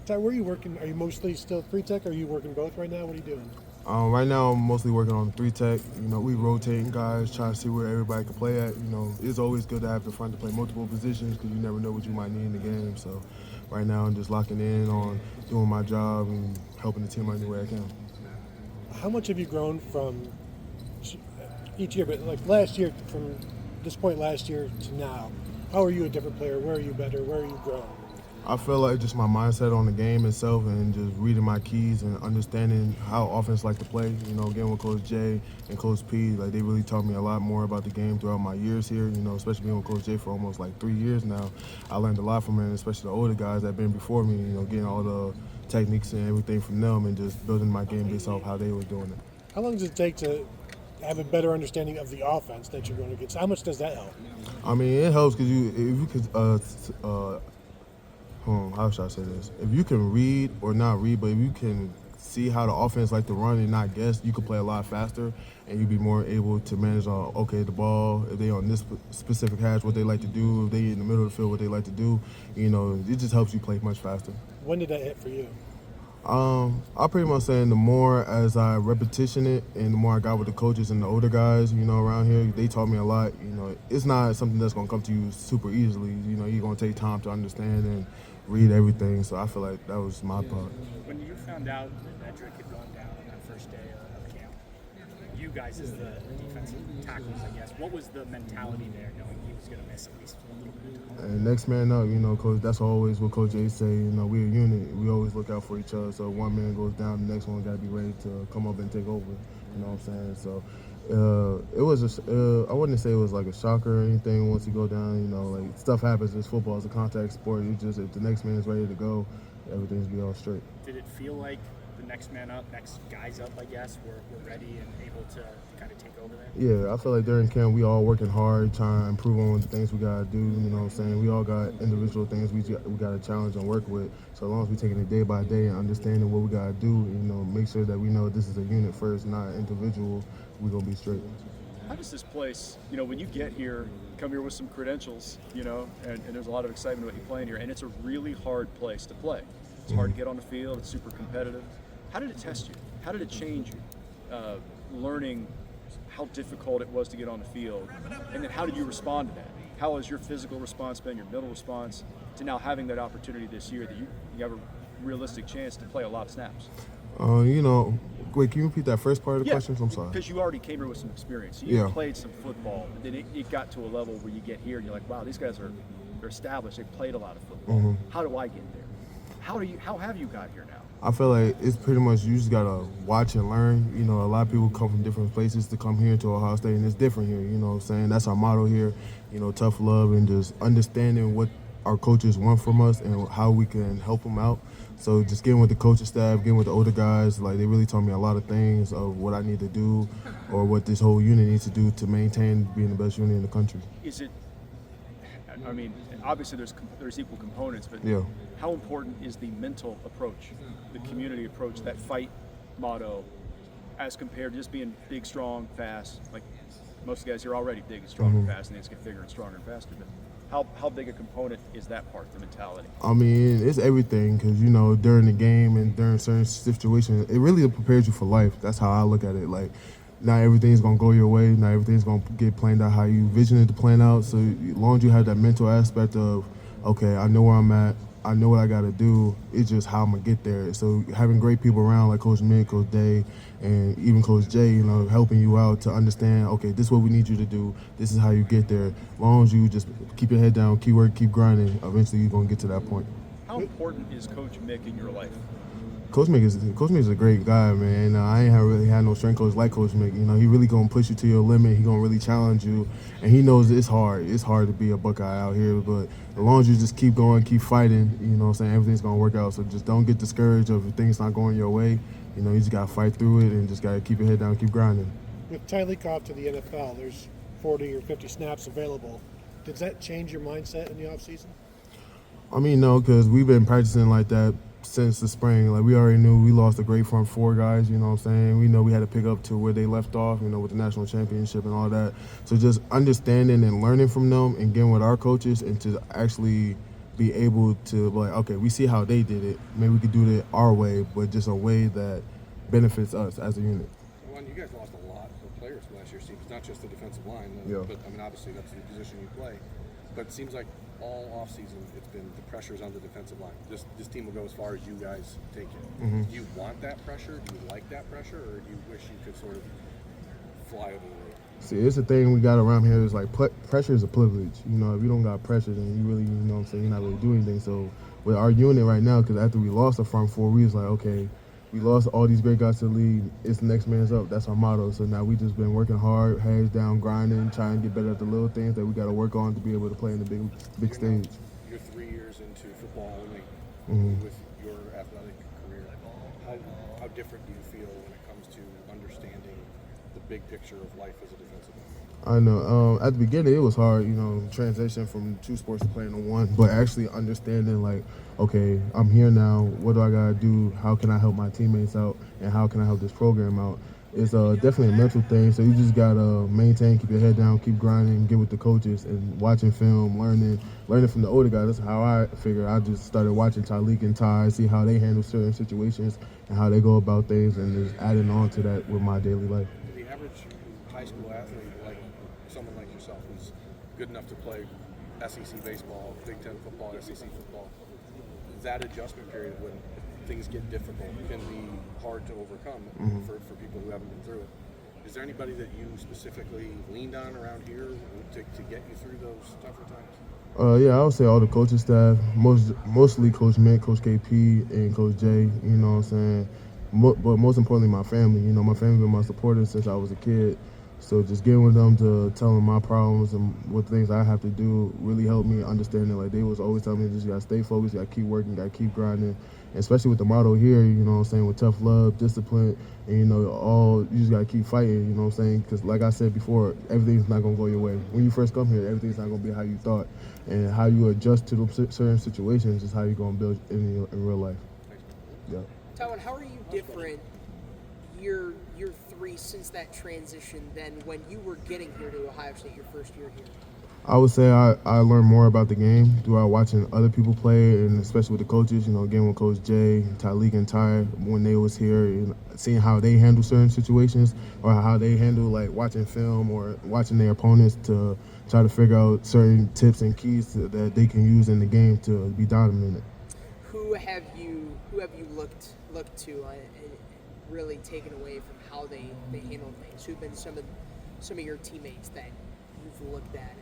Ty, where are you working? Are you mostly still 3-tech, or are you working both right now? What are you doing? Right now, I'm mostly working on 3-tech. We rotating guys, trying to see where everybody can play at. It's always good to have the front to play multiple positions because you never know what you might need in the game. So right now, I'm just locking in on doing my job and helping the team any way I can. How much have you grown from each year? But like last year, from this point last year to now, how are you a different player? Where are you better? Where are you growing? I feel like just my mindset on the game itself and just reading my keys and understanding how offense like to play. Again with Coach J and Coach P, like they really taught me a lot more about the game throughout my years here. Especially being with Coach J for almost like 3 years now. I learned a lot from him, especially the older guys that have been before me. Getting all the techniques and everything from them and just building my game based off how they were doing it. How long does it take to have a better understanding of the offense that you're going against? How much does that help? I mean, it helps because if you could how should I say this? If you can read or not read, but if you can see how the offense like to run and not guess, you can play a lot faster and you'd be more able to manage the ball, if they on this specific hash, what they like to do, if they in the middle of the field, what they like to do, it just helps you play much faster. When did that hit for you? I pretty much saying the more as I repetition it and the more I got with the coaches and the older guys, around here, they taught me a lot. It's not something that's gonna come to you super easily. You're gonna take time to understand and read everything. So I feel like that was my part. When you found out that Edric had gone down on that first day of camp, you guys as the defensive tackles, I guess, what was the mentality there, knowing he was going to miss at least a little bit of time? And next man up, Coach. That's always what Coach J say. We're a unit. We always look out for each other. So if one man goes down, the next one got to be ready to come up and take over. You know what I'm saying? So it was I wouldn't say it was like a shocker or anything once you go down. Like stuff happens. It's football. It's a contact sport. You just if the next man is ready to go, everything's be all straight. Did it feel like the next man up, next guys up, I guess, were ready and able to kind of take over there? Yeah, I feel like during camp we all working hard, trying to improve on the things we gotta do. You know what I'm saying? We all got individual things we gotta challenge and work with. So as long as we taking it day by day and understanding what we gotta do, make sure that we know this is a unit first, not an individual, we're gonna be straight. How does this place, when you get here, come here with some credentials, and there's a lot of excitement about you playing here, and it's a really hard place to play. It's hard to get on the field. It's super competitive. How did it test you? How did it change you? Learning how difficult it was to get on the field, and then how did you respond to that? How has your physical response been, your mental response, to now having that opportunity this year that you have a realistic chance to play a lot of snaps? Wait, can you repeat that first part of the question? I'm sorry. Because you already came here with some experience. You played some football, and then it got to a level where you get here and you're like, wow, these guys they're established. They've played a lot of football. Mm-hmm. How do I get there? How have you got here now? I feel like it's pretty much you just gotta watch and learn. A lot of people come from different places to come here to Ohio State, and it's different here. You know what I'm saying? That's our motto here. Tough love and just understanding what our coaches want from us and how we can help them out. So just getting with the coaching staff, getting with the older guys, like they really taught me a lot of things of what I need to do or what this whole unit needs to do to maintain being the best unit in the country. Is it? I mean, obviously there's equal components, but yeah. How important is the mental approach, the community approach, that fight motto, as compared to just being big, strong, fast? Like most guys here are already big and strong and fast, and they just get bigger and stronger and faster. But how big a component is that part, the mentality? I mean, it's everything because, during the game and during certain situations, it really prepares you for life. That's how I look at it. Like, not everything's going to go your way. Not everything's going to get planned out how you vision it to plan out. So as long as you have that mental aspect of, okay, I know where I'm at, I know what I got to do, it's just how I'm going to get there. So having great people around like Coach Mick, Coach Day, and even Coach Jay, helping you out to understand, okay, this is what we need you to do. This is how you get there. As long as you just keep your head down, keep working, keep grinding, eventually you're going to get to that point. How important is Coach Mick in your life? Coach Mick is a great guy, man. I ain't really had no strength coach like Coach Mick. He really gonna push you to your limit. He gonna really challenge you, and he knows it's hard. It's hard to be a Buckeye out here, but as long as you just keep going, keep fighting, everything's gonna work out. So just don't get discouraged if things not going your way. You just gotta fight through it and just gotta keep your head down, keep grinding. With Tyleek off to the NFL, there's 40 or 50 snaps available. Does that change your mindset in the offseason? I mean, no, because we've been practicing like that since the spring. Like, we already knew we lost a great front four guys, you know what I'm saying? We know we had to pick up to where they left off, with the national championship and all that. So just understanding and learning from them and getting with our coaches and to actually be able to be like, okay, we see how they did it. Maybe we could do it our way, but just a way that benefits us as a unit. Well, you guys lost a lot of players last year's team. It's not just the defensive line, Yeah. but I mean, obviously that's the position you play. But it seems like all offseason it's been the pressure's on the defensive line. This team will go as far as you guys take it. Mm-hmm. Do you want that pressure? Do you like that pressure, or do you wish you could sort of fly over the road? See, it's a thing we got around here is like pressure is a privilege. You know, if you don't got pressure, then you really, you know what I'm saying, you're not really doing anything. So with our unit right now, because after we lost the front four, we was like, okay, we lost all these great guys to the league. It's the next man's up. That's our motto. So now we just been working hard, hands down, grinding, trying to get better at the little things that we got to work on to be able to play in the big stage. You're 3 years into football only Mm-hmm. with your athletic career. How different do you feel when it comes to understanding the big picture of life as a defensive end? I know. At the beginning, it was hard, you know, transition from two sports to playing in one. But actually understanding, like, okay, I'm here now. What do I gotta do? How can I help my teammates out? And how can I help this program out? It's definitely a mental thing. So you just gotta maintain, keep your head down, keep grinding, get with the coaches, and watching film, learning from the older guys. That's how I figured. I just started watching Tyleek and Ty, see how they handle certain situations and how they go about things, and just adding on to that with my daily life. The average high school athlete, like someone like yourself, who's good enough to play SEC baseball, Big Ten football, SEC football, that adjustment period when things get difficult can be hard to overcome for people who haven't been through it. Is there anybody that you specifically leaned on around here to get you through those tougher times? Yeah, I would say all the coaching staff, mostly Coach Mick, Coach KP, and Coach Jay. You know what I'm saying? But most importantly, my family. You know, my family been my supporters since I was a kid. So just getting with them to tell them my problems and what things I have to do really helped me understand that. Like, they was always telling me, just gotta stay focused, gotta keep working, gotta keep grinding. And especially with the motto here, you know what I'm saying, with tough love, discipline, and you just gotta keep fighting, you know what I'm saying? Because like I said before, everything's not gonna go your way. When you first come here, everything's not gonna be how you thought. And how you adjust to those certain situations is how you're gonna build in real life. Yeah. Tywone, how are you different year three since that transition than when you were getting here to Ohio State your first year here? I would say I learned more about the game throughout watching other people play, and especially with the coaches, you know, again with Coach Jay, Tyleek, and Ty when they was here, and seeing how they handle certain situations or how they handle, like, watching film or watching their opponents to try to figure out certain tips and keys that they can use in the game to be dominant. Who have you looked to and really taken away from how they handle things? Who've been some of your teammates that you've looked at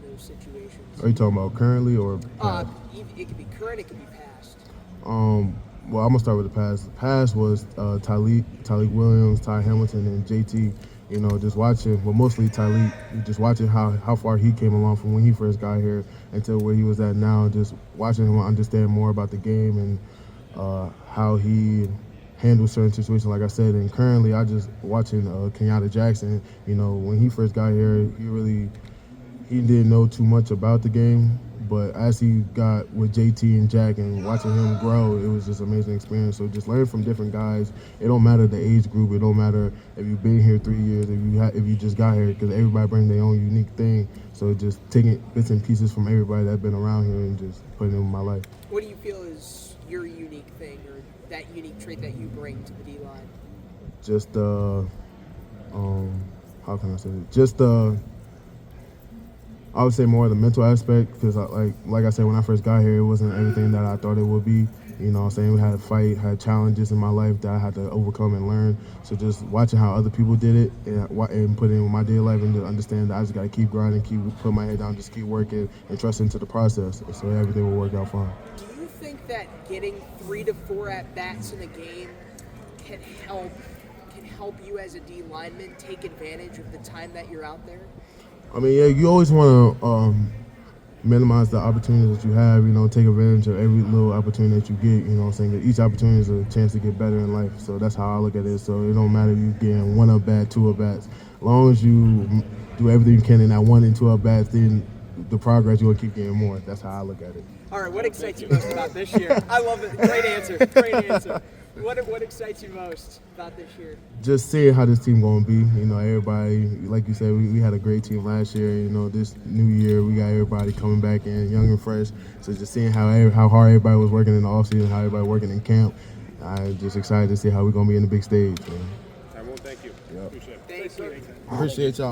in those situations? Are you talking about currently or past? It could be current, it could be past. Well, I'm gonna start with the past. The past was Tyleek Williams, Ty Hamilton, and JT. You know, just watching, but mostly Tyleek, just watching how far he came along from when he first got here until where he was at now. Just watching him understand more about the game and how he handles certain situations, like I said. And currently, I just watching Kenyatta Jackson. You know, when he first got here, he didn't know too much about the game, but as he got with JT and Jack and watching him grow, it was just an amazing experience. So just learn from different guys. It don't matter the age group. It don't matter if you've been here 3 years, if you just got here, because everybody brings their own unique thing. So just taking bits and pieces from everybody that's been around here and just putting it in my life. What do you feel is your unique thing or that unique trait that you bring to the D-line? Just how can I say it? Just I would say more of the mental aspect, because like I said, when I first got here, it wasn't everything that I thought it would be. You know what I'm saying? We had to fight, had challenges in my life that I had to overcome and learn. So just watching how other people did it and put it in my daily life and to understand that I just got to keep grinding, keep putting my head down, just keep working and trust into the process. So everything will work out fine. Do you think that getting 3 to 4 at-bats in a game can help you as a D lineman take advantage of the time that you're out there? I mean, yeah, you always want to minimize the opportunities that you have, you know, take advantage of every little opportunity that you get, you know what I'm saying? Each opportunity is a chance to get better in life, so that's how I look at it. So it don't matter if you're getting 1 at-bat, 2 at-bats. As long as you do everything you can in that 1 and 2 at-bats, then the progress, you'll keep getting more. That's how I look at it. All right, what excites you most about this year? I love it. Great answer. What excites you most about this year? Just seeing how this team gonna be. You know, everybody, like you said, we had a great team last year. You know, this new year we got everybody coming back in young and fresh. So just seeing how hard everybody was working in the offseason, how everybody working in camp, I'm just excited to see how we're gonna be in the big stage, man. Tyrone, thank you. Yep. Appreciate it. Thank you. Appreciate y'all.